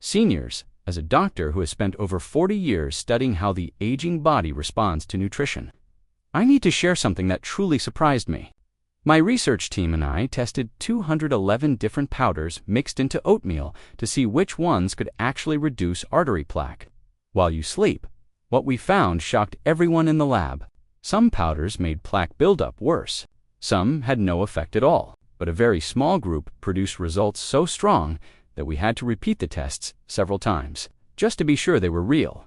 Seniors, as a doctor who has spent over 40 years studying how the aging body responds to nutrition, I need to share something that truly surprised me. My research team and I tested 211 different powders mixed into oatmeal to see which ones could actually reduce artery plaque while you sleep. What we found shocked everyone in the lab. Some powders made plaque buildup worse. Some had no effect at all, but a very small group produced results so strong that we had to repeat the tests several times, just to be sure they were real.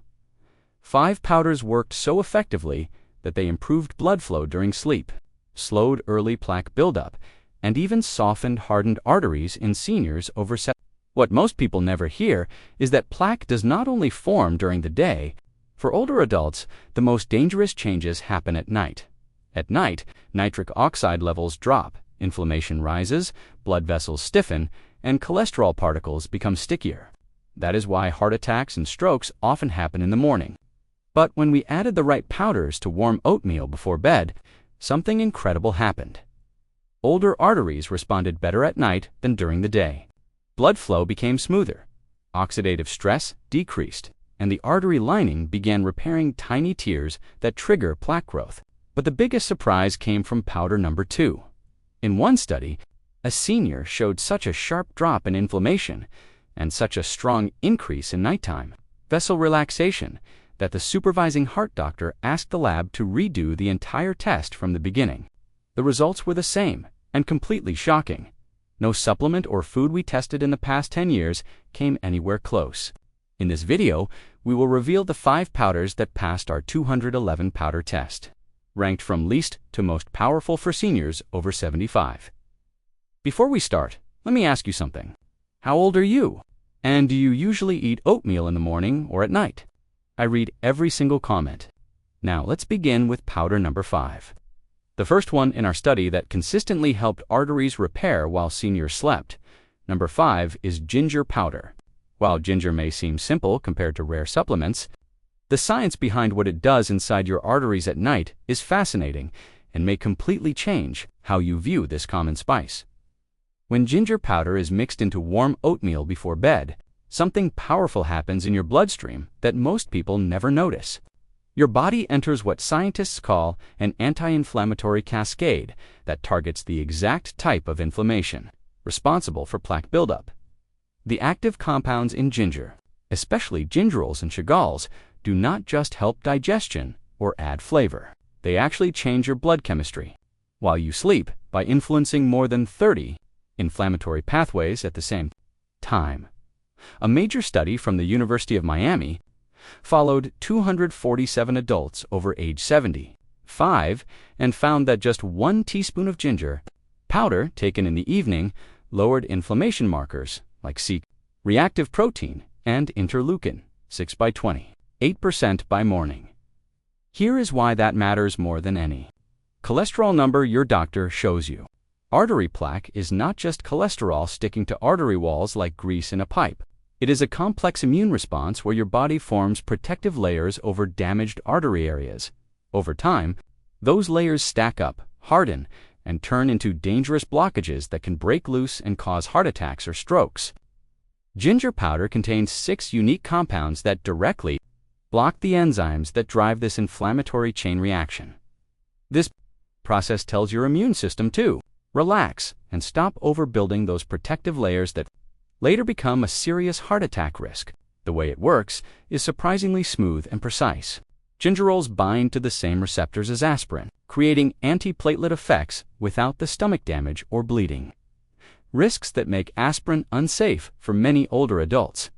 5 powders worked so effectively that they improved blood flow during sleep, slowed early plaque buildup, and even softened hardened arteries in seniors over 7. What most people never hear is that plaque does not only form during the day. For older adults, the most dangerous changes happen at night. At night, nitric oxide levels drop, inflammation rises, blood vessels stiffen, and cholesterol particles become stickier. That is why heart attacks and strokes often happen in the morning. But when we added the right powders to warm oatmeal before bed, something incredible happened. Older arteries responded better at night than during the day. Blood flow became smoother. Oxidative stress decreased, and the artery lining began repairing tiny tears that trigger plaque growth. But the biggest surprise came from powder number 2. In one study, a senior showed such a sharp drop in inflammation and such a strong increase in nighttime vessel relaxation that the supervising heart doctor asked the lab to redo the entire test from the beginning. The results were the same and completely shocking. No supplement or food we tested in the past 10 years came anywhere close. In this video, we will reveal the 5 powders that passed our 211 powder test, ranked from least to most powerful for seniors over 75. Before we start, let me ask you something. How old are you? And do you usually eat oatmeal in the morning or at night? I read every single comment. Now let's begin with powder number 5. The first one in our study that consistently helped arteries repair while seniors slept. Number 5 is ginger powder. While ginger may seem simple compared to rare supplements, the science behind what it does inside your arteries at night is fascinating and may completely change how you view this common spice. When ginger powder is mixed into warm oatmeal before bed, something powerful happens in your bloodstream that most people never notice. Your body enters what scientists call an anti-inflammatory cascade that targets the exact type of inflammation responsible for plaque buildup. The active compounds in ginger, especially gingerols and shingles, do not just help digestion or add flavor. They actually change your blood chemistry while you sleep by influencing more than 30 inflammatory pathways at the same time. A major study from the University of Miami followed 247 adults over age 75 and found that just 1 teaspoon of ginger powder taken in the evening lowered inflammation markers like C-reactive protein and interleukin 6/20, 8% by morning. Here is why that matters more than any cholesterol number your doctor shows you. Artery plaque is not just cholesterol sticking to artery walls like grease in a pipe. It is a complex immune response where your body forms protective layers over damaged artery areas. Over time, those layers stack up, harden, and turn into dangerous blockages that can break loose and cause heart attacks or strokes. Ginger powder contains 6 unique compounds that directly block the enzymes that drive this inflammatory chain reaction. This process tells your immune system to relax and stop overbuilding those protective layers that later become a serious heart attack risk. The way it works is surprisingly smooth and precise. Gingerols bind to the same receptors as aspirin, creating antiplatelet effects without the stomach damage or bleeding. Risks that make aspirin unsafe for many older adults.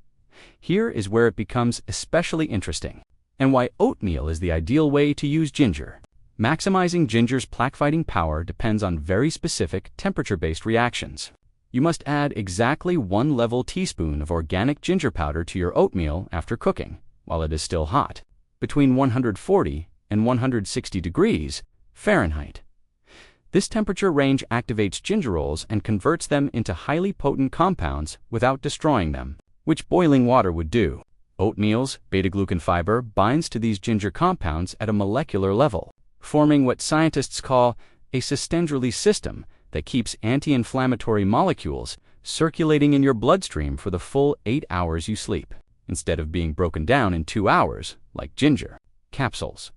Here is where it becomes especially interesting, and why oatmeal is the ideal way to use ginger. Maximizing ginger's plaque-fighting power depends on very specific temperature-based reactions. You must add exactly 1 level teaspoon of organic ginger powder to your oatmeal after cooking, while it is still hot, between 140 and 160 degrees Fahrenheit. This temperature range activates gingerols and converts them into highly potent compounds without destroying them, which boiling water would do. Oatmeal's beta-glucan fiber binds to these ginger compounds at a molecular level, forming what scientists call a cysteine system that keeps anti-inflammatory molecules circulating in your bloodstream for the full 8 hours you sleep, instead of being broken down in 2 hours, like ginger capsules.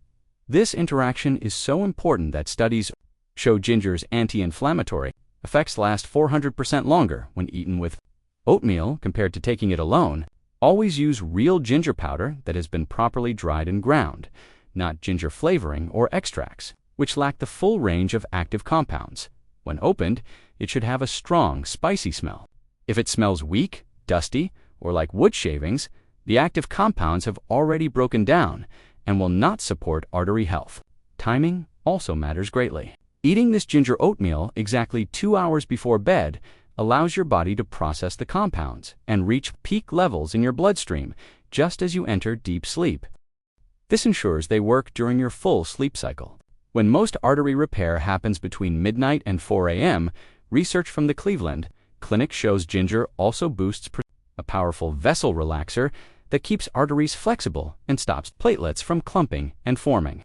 This interaction is so important that studies show ginger's anti-inflammatory effects last 400% longer when eaten with oatmeal compared to taking it alone. Always use real ginger powder that has been properly dried and ground, not ginger flavoring or extracts, which lack the full range of active compounds. When opened, it should have a strong, spicy smell. If it smells weak, dusty, or like wood shavings, the active compounds have already broken down and will not support artery health. Timing also matters greatly. Eating this ginger oatmeal exactly 2 hours before bed allows your body to process the compounds and reach peak levels in your bloodstream just as you enter deep sleep. This ensures they work during your full sleep cycle. When most artery repair happens between midnight and 4 a.m., research from the Cleveland Clinic shows ginger also boosts a powerful vessel relaxer that keeps arteries flexible and stops platelets from clumping and forming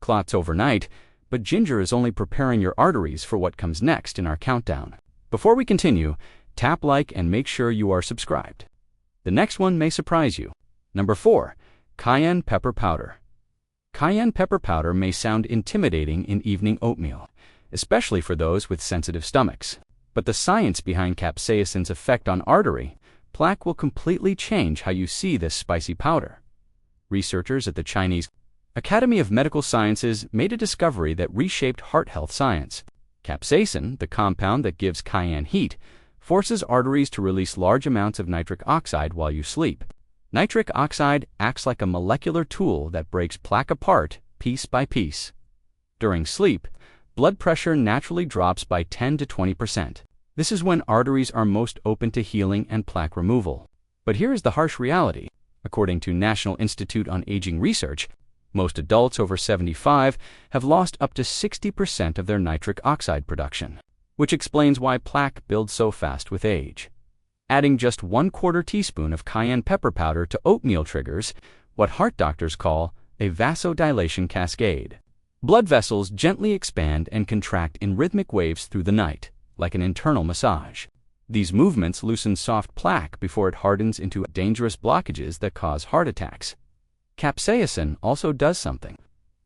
clots overnight, but ginger is only preparing your arteries for what comes next in our countdown. Before we continue, tap like and make sure you are subscribed. The next one may surprise you. Number 4. Cayenne pepper powder. Cayenne pepper powder may sound intimidating in evening oatmeal, especially for those with sensitive stomachs. But the science behind capsaicin's effect on artery plaque will completely change how you see this spicy powder. Researchers at the Chinese Academy of Medical Sciences made a discovery that reshaped heart health science. Capsaicin, the compound that gives cayenne heat, forces arteries to release large amounts of nitric oxide while you sleep. Nitric oxide acts like a molecular tool that breaks plaque apart piece by piece. During sleep, blood pressure naturally drops by 10 to 20%. This is when arteries are most open to healing and plaque removal. But here is the harsh reality. According to National Institute on Aging research, most adults over 75 have lost up to 60% of their nitric oxide production, which explains why plaque builds so fast with age. Adding just 1/4 teaspoon of cayenne pepper powder to oatmeal triggers what heart doctors call a vasodilation cascade. Blood vessels gently expand and contract in rhythmic waves through the night, like an internal massage. These movements loosen soft plaque before it hardens into dangerous blockages that cause heart attacks. Capsaicin also does something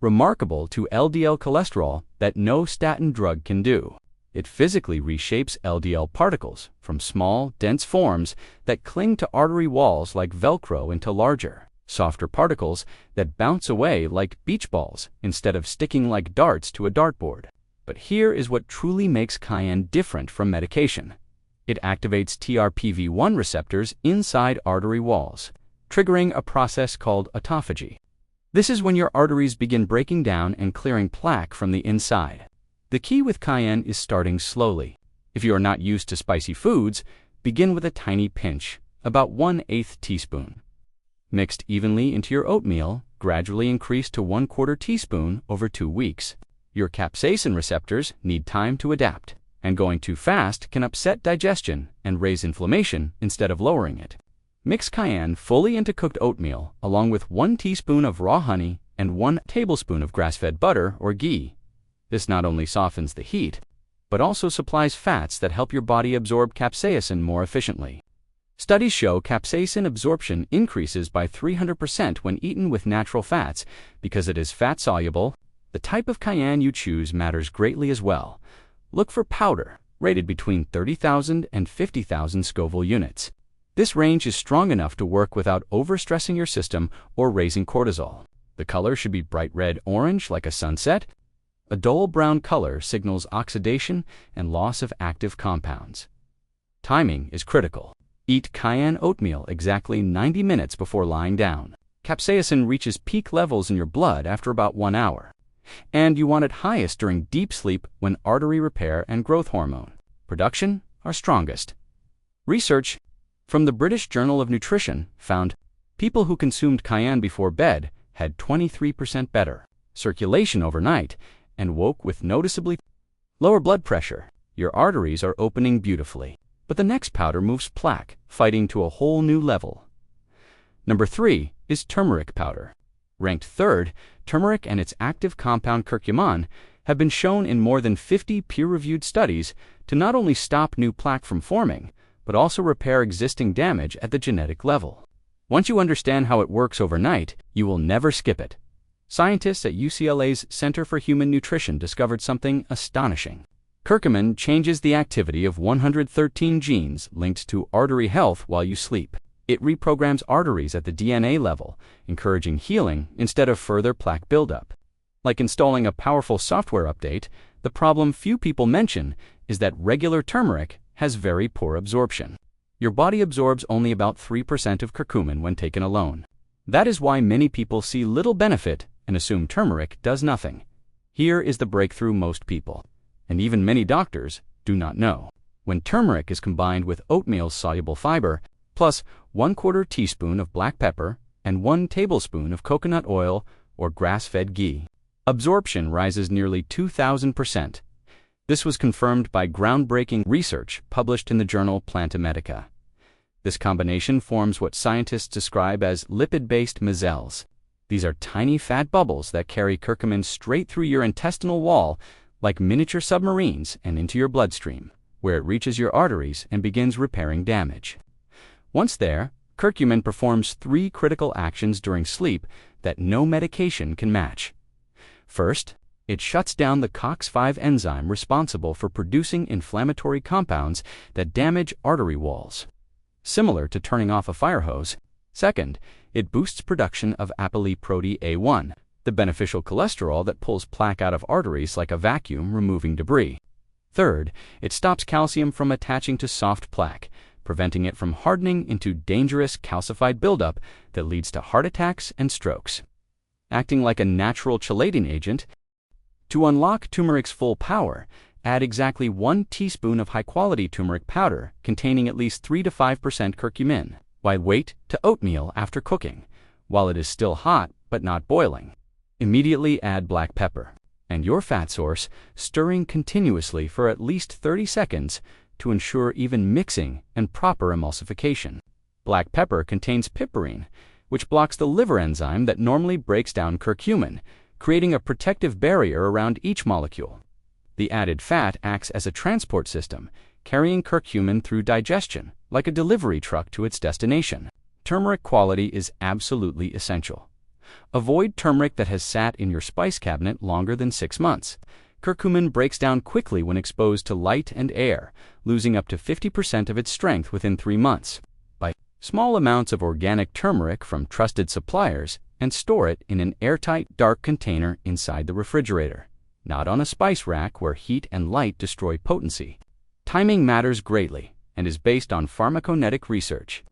remarkable to LDL cholesterol that no statin drug can do. It physically reshapes LDL particles from small, dense forms that cling to artery walls like Velcro into larger, softer particles that bounce away like beach balls instead of sticking like darts to a dartboard. But here is what truly makes cayenne different from medication. It activates TRPV1 receptors inside artery walls, triggering a process called autophagy. This is when your arteries begin breaking down and clearing plaque from the inside. The key with cayenne is starting slowly. If you are not used to spicy foods, begin with a tiny pinch, about 1/8 teaspoon. Mixed evenly into your oatmeal, gradually increase to 1/4 teaspoon over 2 weeks. Your capsaicin receptors need time to adapt, and going too fast can upset digestion and raise inflammation instead of lowering it. Mix cayenne fully into cooked oatmeal along with 1 teaspoon of raw honey and 1 tablespoon of grass-fed butter or ghee. This not only softens the heat, but also supplies fats that help your body absorb capsaicin more efficiently. Studies show capsaicin absorption increases by 300% when eaten with natural fats because it is fat-soluble. The type of cayenne you choose matters greatly as well. Look for powder, rated between 30,000 and 50,000 Scoville units. This range is strong enough to work without overstressing your system or raising cortisol. The color should be bright red-orange like a sunset. A dull brown color signals oxidation and loss of active compounds. Timing is critical. Eat cayenne oatmeal exactly 90 minutes before lying down. Capsaicin reaches peak levels in your blood after about 1 hour. And you want it highest during deep sleep when artery repair and growth hormone production are strongest. Research from the British Journal of Nutrition found people who consumed cayenne before bed had 23% better circulation overnight and woke with noticeably lower blood pressure. Your arteries are opening beautifully. But the next powder moves plaque, fighting to a whole new level. Number 3 is turmeric powder. Ranked 3rd, turmeric and its active compound curcumin have been shown in more than 50 peer-reviewed studies to not only stop new plaque from forming, but also repair existing damage at the genetic level. Once you understand how it works overnight, you will never skip it. Scientists at UCLA's Center for Human Nutrition discovered something astonishing. Curcumin changes the activity of 113 genes linked to artery health while you sleep. It reprograms arteries at the DNA level, encouraging healing instead of further plaque buildup. Like installing a powerful software update, the problem few people mention is that regular turmeric has very poor absorption. Your body absorbs only about 3% of curcumin when taken alone. That is why many people see little benefit and assume turmeric does nothing. Here is the breakthrough most people, and even many doctors, do not know. When turmeric is combined with oatmeal's soluble fiber, plus 1/4 teaspoon of black pepper and 1 tablespoon of coconut oil or grass-fed ghee, absorption rises nearly 2,000%. This was confirmed by groundbreaking research published in the journal Plantamedica. This combination forms what scientists describe as lipid-based micelles. These are tiny fat bubbles that carry curcumin straight through your intestinal wall like miniature submarines and into your bloodstream, where it reaches your arteries and begins repairing damage. Once there, curcumin performs 3 critical actions during sleep that no medication can match. First, it shuts down the COX-5 enzyme responsible for producing inflammatory compounds that damage artery walls, similar to turning off a fire hose. Second, it boosts production of apolipoprotein A1, the beneficial cholesterol that pulls plaque out of arteries like a vacuum removing debris. Third, it stops calcium from attaching to soft plaque, preventing it from hardening into dangerous calcified buildup that leads to heart attacks and strokes. Acting like a natural chelating agent, to unlock turmeric's full power, add exactly 1 teaspoon of high-quality turmeric powder containing at least 3 to 5% curcumin, while wait to oatmeal after cooking, while it is still hot but not boiling. Immediately add black pepper and your fat source, stirring continuously for at least 30 seconds to ensure even mixing and proper emulsification. Black pepper contains piperine, which blocks the liver enzyme that normally breaks down curcumin, creating a protective barrier around each molecule. The added fat acts as a transport system, carrying curcumin through digestion, like a delivery truck to its destination. Turmeric quality is absolutely essential. Avoid turmeric that has sat in your spice cabinet longer than 6 months. Curcumin breaks down quickly when exposed to light and air, losing up to 50% of its strength within 3 months. Buy small amounts of organic turmeric from trusted suppliers and store it in an airtight, dark container inside the refrigerator, not on a spice rack where heat and light destroy potency. Timing matters greatly and is based on pharmacokinetic research.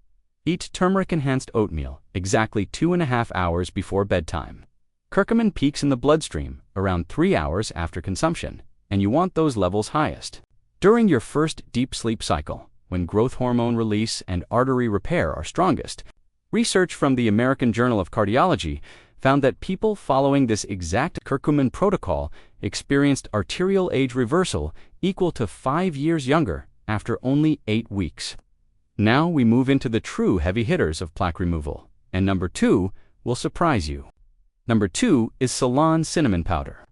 Eat turmeric-enhanced oatmeal exactly 2.5 hours before bedtime. Curcumin peaks in the bloodstream around 3 hours after consumption, and you want those levels highest during your first deep sleep cycle, when growth hormone release and artery repair are strongest. Research from the American Journal of Cardiology found that people following this exact curcumin protocol experienced arterial age reversal equal to 5 years younger after only 8 weeks. Now we move into the true heavy hitters of plaque removal, and number 2 will surprise you. Number 2 is Ceylon cinnamon powder.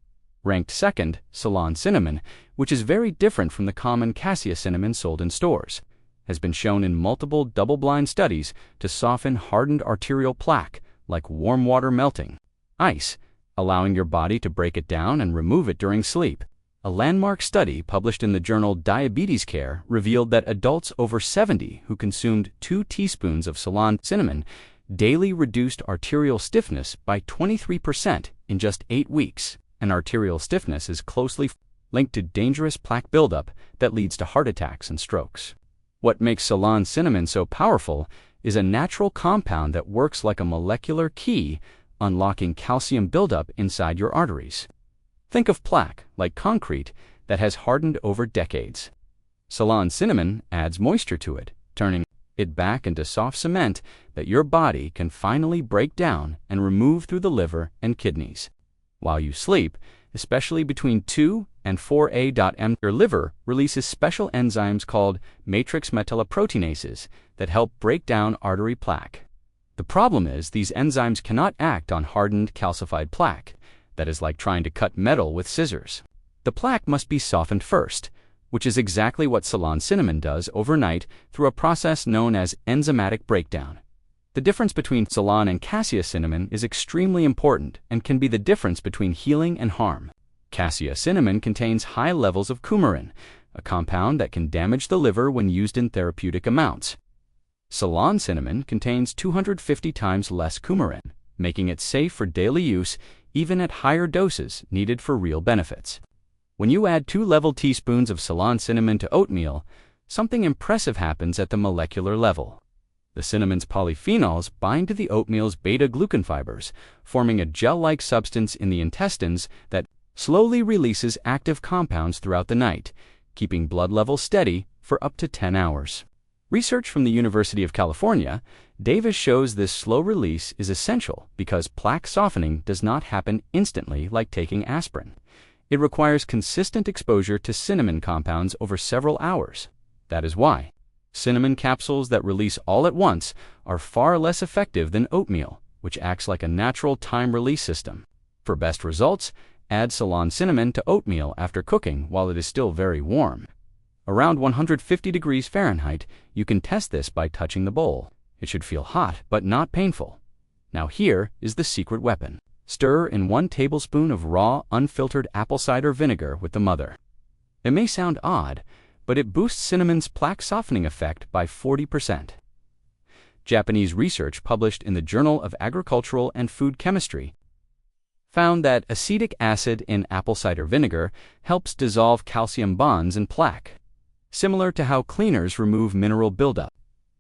Ranked second, Ceylon cinnamon, which is very different from the common cassia cinnamon sold in stores, has been shown in multiple double-blind studies to soften hardened arterial plaque like warm water melting ice, allowing your body to break it down and remove it during sleep. A landmark study published in the journal Diabetes Care revealed that adults over 70 who consumed 2 teaspoons of Ceylon cinnamon daily reduced arterial stiffness by 23% in just 8 weeks, and arterial stiffness is closely linked to dangerous plaque buildup that leads to heart attacks and strokes. What makes Ceylon cinnamon so powerful is a natural compound that works like a molecular key, unlocking calcium buildup inside your arteries. Think of plaque like concrete that has hardened over decades. Ceylon cinnamon adds moisture to it, turning it back into soft cement that your body can finally break down and remove through the liver and kidneys. While you sleep, especially between 2 and 4 a.m., your liver releases special enzymes called matrix metalloproteinases that help break down artery plaque. The problem is these enzymes cannot act on hardened calcified plaque. That is like trying to cut metal with scissors. The plaque must be softened first, which is exactly what Ceylon cinnamon does overnight through a process known as enzymatic breakdown. The difference between Ceylon and cassia cinnamon is extremely important and can be the difference between healing and harm. Cassia cinnamon contains high levels of coumarin, a compound that can damage the liver when used in therapeutic amounts. Ceylon cinnamon contains 250 times less coumarin, making it safe for daily use even at higher doses needed for real benefits. When you add 2 level teaspoons of Ceylon cinnamon to oatmeal, something impressive happens at the molecular level. The cinnamon's polyphenols bind to the oatmeal's beta-glucan fibers, forming a gel-like substance in the intestines that slowly releases active compounds throughout the night, keeping blood levels steady for up to 10 hours. Research from the University of California, Davis shows this slow release is essential because plaque softening does not happen instantly like taking aspirin. It requires consistent exposure to cinnamon compounds over several hours. That is why cinnamon capsules that release all at once are far less effective than oatmeal, which acts like a natural time-release system. For best results, add Ceylon cinnamon to oatmeal after cooking while it is still very warm. Around 150 degrees Fahrenheit, you can test this by touching the bowl. It should feel hot, but not painful. Now here is the secret weapon. Stir in 1 tablespoon of raw, unfiltered apple cider vinegar with the mother. It may sound odd, but it boosts cinnamon's plaque softening effect by 40%. Japanese research published in the Journal of Agricultural and Food Chemistry found that acetic acid in apple cider vinegar helps dissolve calcium bonds in plaque, similar to how cleaners remove mineral buildup.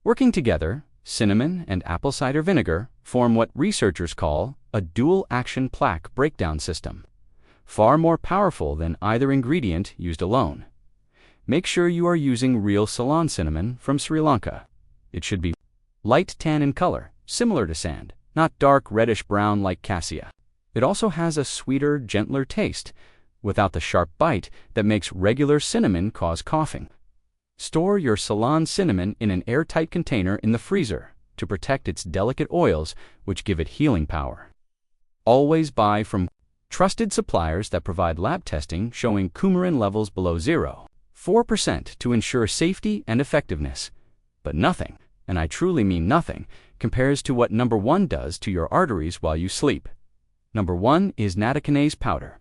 Working together, cinnamon and apple cider vinegar form what researchers call a dual-action plaque breakdown system, far more powerful than either ingredient used alone. Make sure you are using real Ceylon cinnamon from Sri Lanka. It should be light tan in color, similar to sand, not dark reddish-brown like cassia. It also has a sweeter, gentler taste, without the sharp bite that makes regular cinnamon cause coughing. Store your Ceylon cinnamon in an airtight container in the freezer to protect its delicate oils, which give it healing power. Always buy from trusted suppliers that provide lab testing showing coumarin levels below 0.4% to ensure safety and effectiveness. But nothing, and I truly mean nothing, compares to what number 1 does to your arteries while you sleep. Number 1 is nattokinase powder.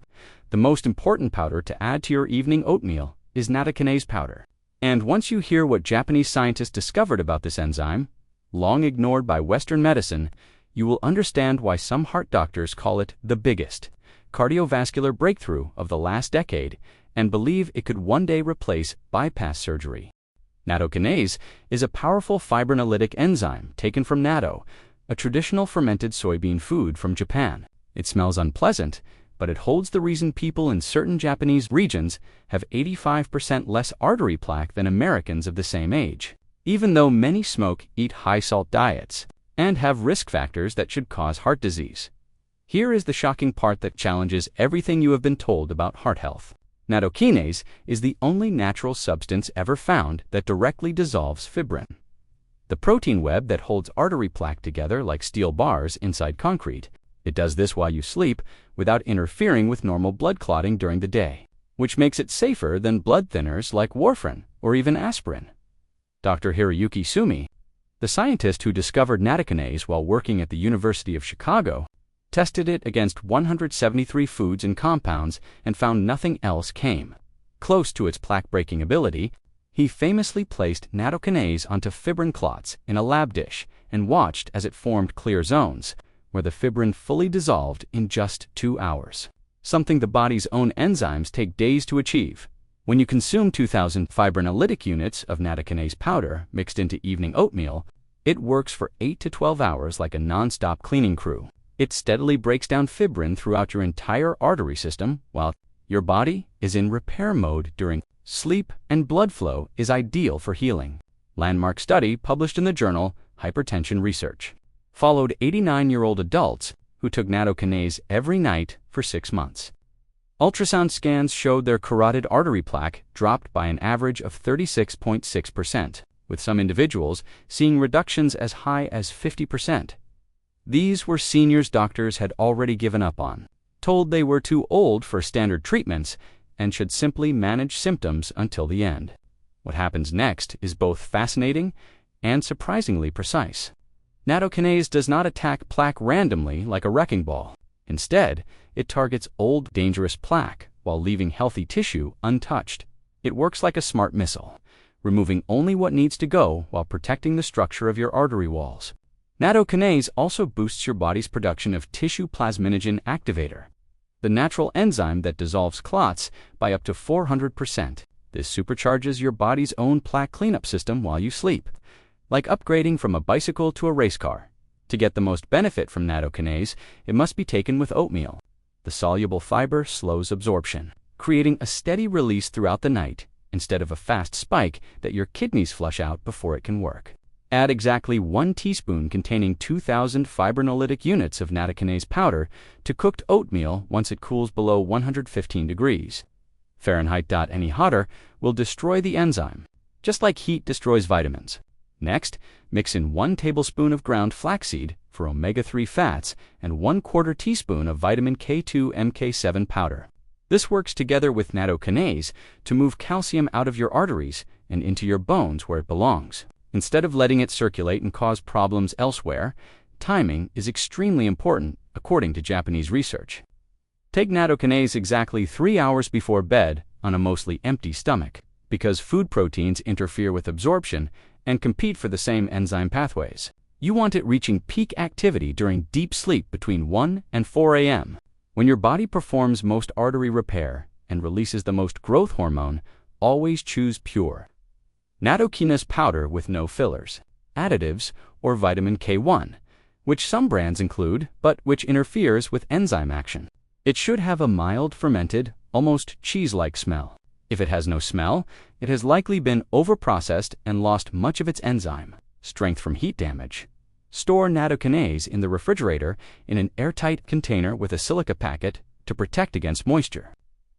The most important powder to add to your evening oatmeal is nattokinase powder. And once you hear what Japanese scientists discovered about this enzyme, long ignored by Western medicine, you will understand why some heart doctors call it the biggest cardiovascular breakthrough of the last decade and believe it could one day replace bypass surgery. Nattokinase is a powerful fibrinolytic enzyme taken from natto, a traditional fermented soybean food from Japan. It smells unpleasant, but it holds the reason people in certain Japanese regions have 85% less artery plaque than Americans of the same age, even though many smoke, eat high-salt diets, and have risk factors that should cause heart disease. Here is the shocking part that challenges everything you have been told about heart health. Nattokinase is the only natural substance ever found that directly dissolves fibrin, the protein web that holds artery plaque together like steel bars inside concrete. It does this while you sleep without interfering with normal blood clotting during the day, which makes it safer than blood thinners like warfarin or even aspirin. Dr. Hiroyuki Sumi, the scientist who discovered nattokinase while working at the University of Chicago, tested it against 173 foods and compounds and found nothing else came close to its plaque-breaking ability. He famously placed nattokinase onto fibrin clots in a lab dish and watched as it formed clear zones, where the fibrin fully dissolved in just 2 hours, something the body's own enzymes take days to achieve. When you consume 2,000 fibrinolytic units of nattokinase powder mixed into evening oatmeal, it works for 8 to 12 hours like a non-stop cleaning crew. It steadily breaks down fibrin throughout your entire artery system while your body is in repair mode during sleep, and blood flow is ideal for healing. Landmark study published in the journal Hypertension Research followed 89-year-old adults who took nattokinase every night for 6 months. Ultrasound scans showed their carotid artery plaque dropped by an average of 36.6%, with some individuals seeing reductions as high as 50%. These were seniors doctors had already given up on, told they were too old for standard treatments, and should simply manage symptoms until the end. What happens next is both fascinating and surprisingly precise. Nattokinase does not attack plaque randomly like a wrecking ball. Instead, it targets old, dangerous plaque while leaving healthy tissue untouched. It works like a smart missile, removing only what needs to go while protecting the structure of your artery walls. Nattokinase also boosts your body's production of tissue plasminogen activator, the natural enzyme that dissolves clots, by up to 400%. This supercharges your body's own plaque cleanup system while you sleep, like upgrading from a bicycle to a race car. To get the most benefit from nattokinase, it must be taken with oatmeal. The soluble fiber slows absorption, creating a steady release throughout the night instead of a fast spike that your kidneys flush out before it can work. Add exactly 1 teaspoon containing 2,000 fibrinolytic units of nattokinase powder to cooked oatmeal once it cools below 115 degrees Fahrenheit. Any hotter will destroy the enzyme, just like heat destroys vitamins. Next, mix in 1 tablespoon of ground flaxseed for omega-3 fats and 1/4 teaspoon of vitamin K2 MK7 powder. This works together with nattokinase to move calcium out of your arteries and into your bones where it belongs. Instead of letting it circulate and cause problems elsewhere, timing is extremely important, according to Japanese research. Take nattokinase exactly 3 hours before bed on a mostly empty stomach, because food proteins interfere with absorption and compete for the same enzyme pathways. You want it reaching peak activity during deep sleep between 1 and 4 a.m., when your body performs most artery repair and releases the most growth hormone. Always choose pure nattokinase powder with no fillers, additives, or vitamin K1, which some brands include, but which interferes with enzyme action. It should have a mild, fermented, almost cheese-like smell. If it has no smell, it has likely been overprocessed and lost much of its enzyme strength from heat damage. Store nattokinase in the refrigerator in an airtight container with a silica packet to protect against moisture,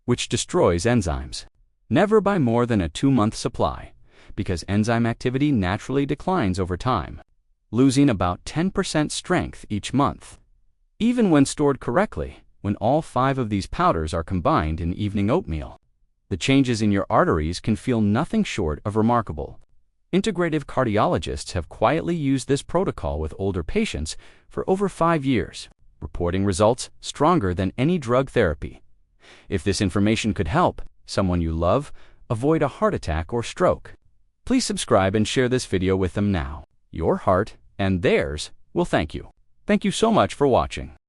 which destroys enzymes. Never buy more than a 2-month supply, because enzyme activity naturally declines over time, losing about 10% strength each month. Even when stored correctly, when all 5 of these powders are combined in evening oatmeal, the changes in your arteries can feel nothing short of remarkable. Integrative cardiologists have quietly used this protocol with older patients for over 5 years, reporting results stronger than any drug therapy. If this information could help someone you love avoid a heart attack or stroke, please subscribe and share this video with them now. Your heart and theirs will thank you. Thank you so much for watching.